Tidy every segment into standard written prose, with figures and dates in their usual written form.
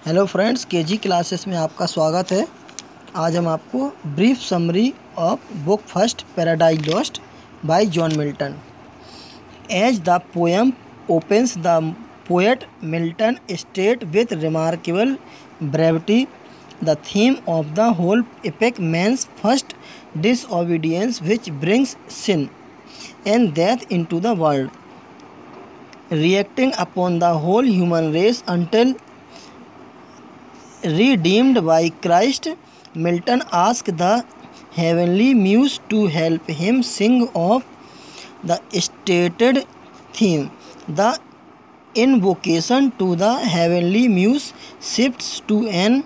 Hello friends, KG classes में आपका स्वागत है। आज हम आपको brief summary of book first Paradise Lost by John Milton. As the poem opens, the poet Milton state with remarkable brevity the theme of the whole epic, man's first disobedience which brings sin and death into the world, reacting upon the whole human race until redeemed by Christ. Milton asked the heavenly muse to help him sing of the stated theme. The invocation to the heavenly muse shifts to an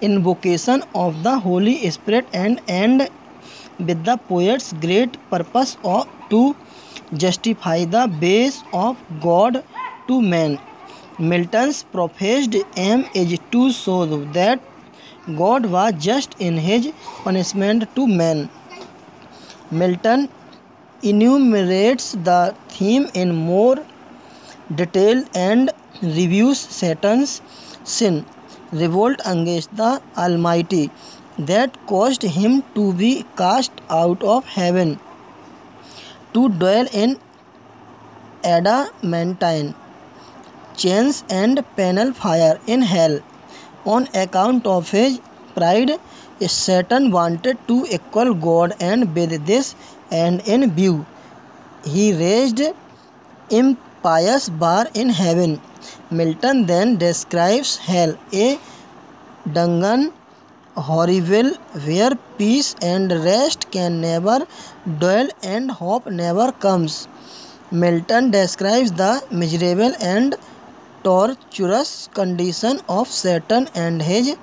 invocation of the Holy Spirit and with the poet's great purpose to justify the ways of God to man. Milton's professed aim is to show that God was just in his punishment to man. Milton enumerates the theme in more detail and reviews Satan's sin, revolt against the Almighty, that caused him to be cast out of heaven, to dwell in adamantine chains and penal fire in hell. On account of his pride, Satan wanted to equal God, and with this end in view, he raised impious bar in heaven. Milton then describes hell, a dungeon horrible where peace and rest can never dwell and hope never comes. Milton describes the miserable and torturous condition of Satan and his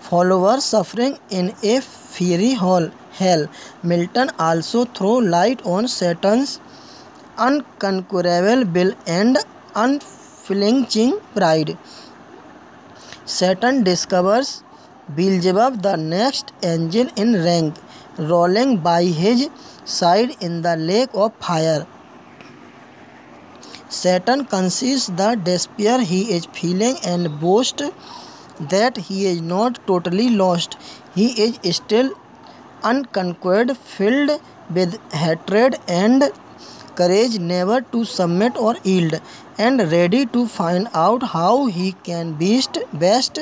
followers suffering in a fiery hell. Milton also throws light on Satan's unconquerable will and unflinching pride. Satan discovers Beelzebub, the next angel in rank, rolling by his side in the lake of fire. Satan conceals the despair he is feeling and boasts that he is not totally lost. He is still unconquered, filled with hatred and courage never to submit or yield, and ready to find out how he can best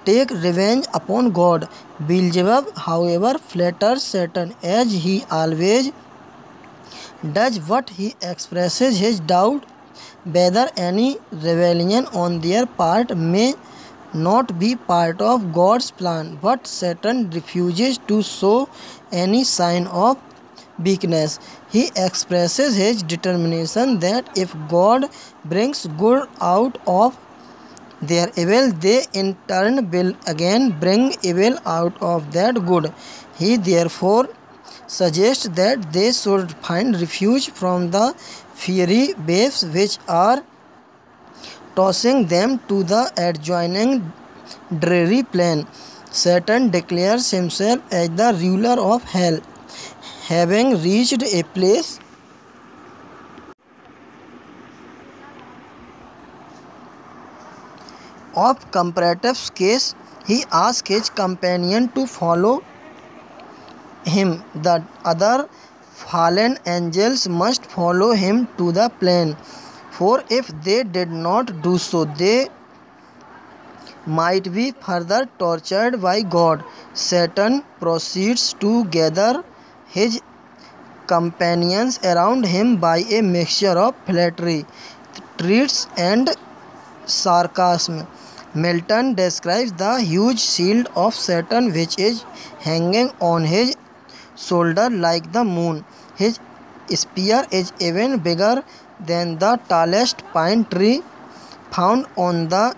take revenge upon God. Beelzebub, however, flatters Satan as he always does, but he expresses his doubt whether any rebellion on their part may not be part of God's plan. But Satan refuses to show any sign of weakness. He expresses his determination that if God brings good out of their evil, they in turn will again bring evil out of that good. He therefore suggests that they should find refuge from the fiery waves which are tossing them to the adjoining dreary plain. Satan declares himself as the ruler of hell, having reached a place of comparative scarce. He asks his companion to follow him. The other fallen angels must follow him to the plain, for if they did not do so, they might be further tortured by God. Satan proceeds to gather his companions around him by a mixture of flattery, threats, and sarcasm. Milton describes the huge shield of Satan which is hanging on his shoulder like the moon. His spear is even bigger than the tallest pine tree found on the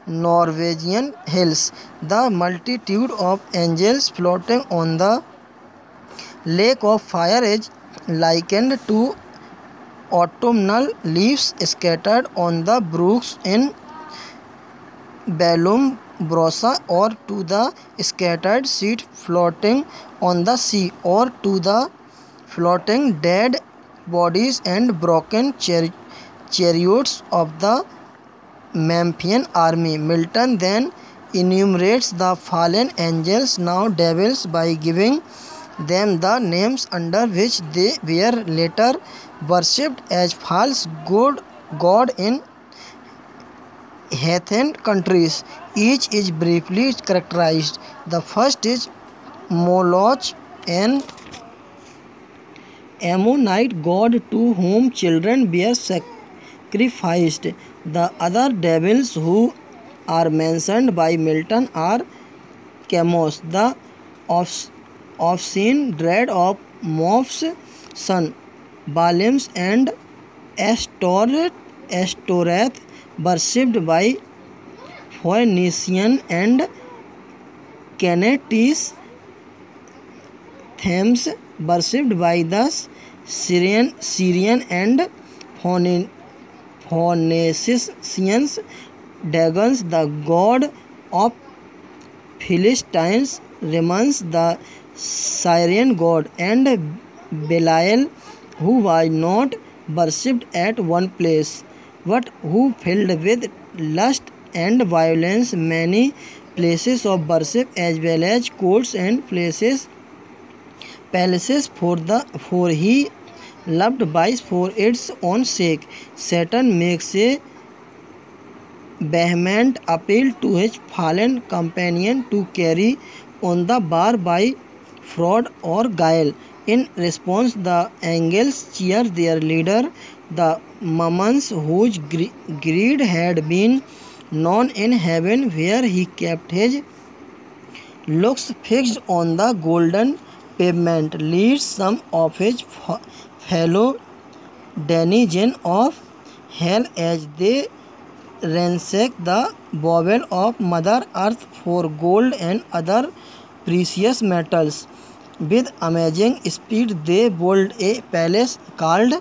Norwegian hills. The multitude of angels floating on the lake of fire is likened to autumnal leaves scattered on the brooks in Vallombrosa, or to the scattered seed floating on the sea, or to the floating dead bodies and broken chariots of the Memphian army. Milton then enumerates the fallen angels, now devils, by giving them the names under which they were later worshipped as false god in heathen countries. Each is briefly characterized. The first is Moloch, an Ammonite god to whom children were sacrificed. The other devils who are mentioned by Milton are Chamos, the obscene dread of Moph's son, Baalim, and Ashtoreth, worshipped by Phoenician and Canaanite, Thames, worshipped by the Syrian and Phoenicians, Dagon, the god of Philistines, Ramses, the Syrian god, and Belial, who was not worshipped at one place, but who filled with lust and violence many places of worship, as well as courts and palaces, for he loved vice for its own sake. Satan makes a vehement appeal to his fallen companion to carry on the war by fraud or guile. In response, the angels cheer their leader, the Mammons, whose greed had been known in heaven, where he kept his looks fixed on the golden pavement, leads some of his fellow denizens of hell as they ransack the bowel of Mother Earth for gold and other precious metals. With amazing speed they build a palace called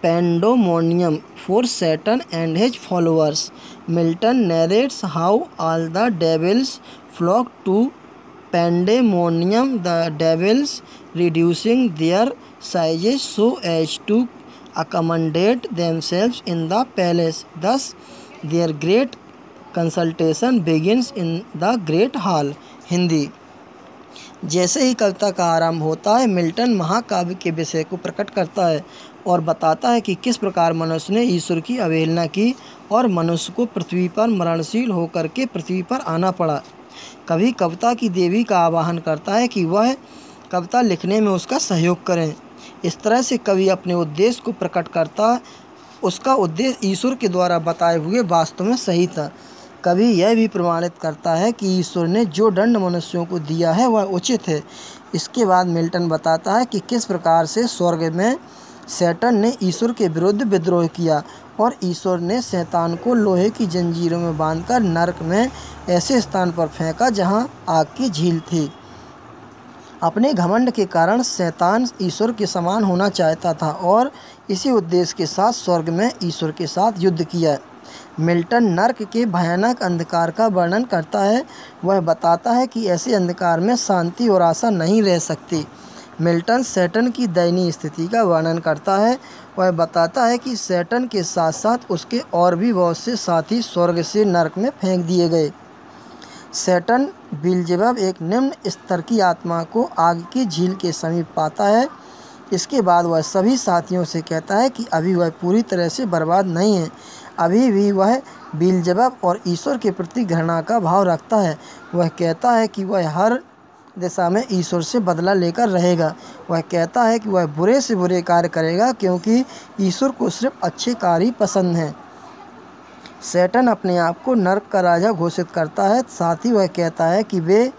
Pandemonium for Satan and his followers. Milton narrates how all the devils flock to Pandemonium, the devils reducing their sizes so as to accommodate themselves in the palace. Thus, their great consultation begins in the great hall. Hindi. जैसे ही कविता का आरंभ होता है, Milton महाकाव्य के विषय को प्रकट करता है और बताता है कि किस प्रकार मनुष्य ने ईश्वर की अवहेलना की और मनुष्य को पृथ्वी पर मरणशील होकर के पृथ्वी पर आना पड़ा। कवि कविता की देवी का आवाहन करता है कि वह कविता लिखने में उसका सहयोग करें। इस तरह से कवि अपने उद्देश्य को प्रकट करता है। उसका उद्देश्य ईश्वर के द्वारा बताए हुए वास्तव में सही था। कवि यह भी प्रमाणित करता है कि ईश्वर ने जो दंड मनुष्यों को दिया है वह उचित है। इसके बाद मिल्टन बताता है कि किस प्रकार से स्वर्ग में सैटन ने ईश्वर के विरुद्ध विद्रोह किया और ईश्वर ने शैतान को लोहे की जंजीरों में बांधकर नरक में ऐसे स्थान पर फेंका जहां आग की झील थी। अपने घमंड के कारण शैतान ईश्वर के समान होना चाहता था और इसी उद्देश्य के साथ स्वर्ग में ईश्वर के साथ युद्ध किया। मिल्टन नर्क के भयानक अंधकार का वर्णन करता है। वह बताता है कि ऐसे अंधकार में शांति और आशा नहीं रह सकती। मिल्टन सैटन की दयनीय स्थिति का वर्णन करता है। वह बताता है कि सैटन के साथ साथ उसके और भी बहुत से साथी स्वर्ग से नर्क में फेंक दिए गए। सैटन बिल्जेबब एक निम्न स्तर की आत्मा को आग की झील के समीप पाता है। इसके बाद वह सभी साथियों से कहता है कि अभी वह पूरी तरह से बर्बाद नहीं है, अभी भी वह बिल्जेबब और ईश्वर के प्रति घृणा का भाव रखता है। वह कहता है कि वह हर दिशा में ईश्वर से बदला लेकर रहेगा। वह कहता है कि वह बुरे से बुरे कार्य करेगा क्योंकि ईश्वर को सिर्फ अच्छे कार्य ही पसंद हैं। सैटन अपने आप को नर्क का राजा घोषित करता है। साथ ही वह कहता है कि वे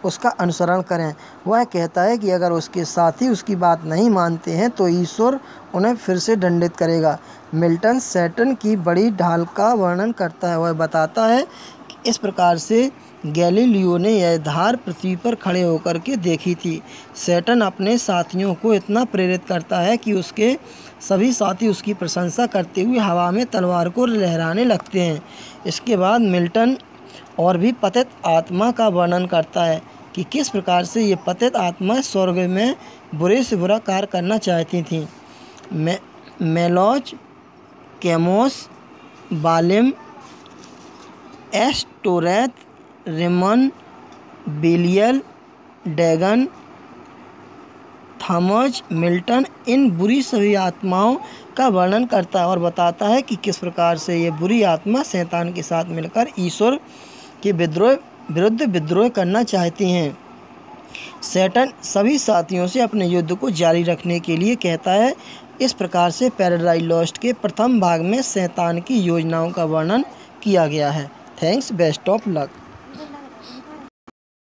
उसका अनुसरण करें। वह कहता है कि अगर उसके साथी उसकी बात नहीं मानते हैं तो ईश्वर उन्हें फिर से दंडित करेगा। मिल्टन सैटन की बड़ी ढाल का वर्णन करता है। वह बताता है कि इस प्रकार से गैलीलियो ने यह धार पृथ्वी पर खड़े होकर के देखी थी। सैटन अपने साथियों को इतना प्रेरित करता है कि उसके सभी साथी उसकी प्रशंसा करते हुए हवा में तलवार को लहराने लगते हैं। इसके बाद मिल्टन और भी पतित आत्मा का वर्णन करता है कि किस प्रकार से ये पतित आत्मा स्वर्ग में बुरे से बुरा कार्य करना चाहती थीं। मेलोच, कैमोस, बालिम, एस्टोरैथ, रेमन, बेलियल, डैगन, थॉमस मिल्टन इन बुरी सभी आत्माओं का वर्णन करता है और बताता है कि किस प्रकार से ये बुरी आत्मा शैतान के साथ मिलकर ईश्वर के विरुद्ध विद्रोह करना चाहती हैं। सैटन सभी साथियों से अपने युद्ध को जारी रखने के लिए कहता है। इस प्रकार से पैराडाइज लॉस्ट के प्रथम भाग में शैतान की योजनाओं का वर्णन किया गया है। Thanks, best of luck.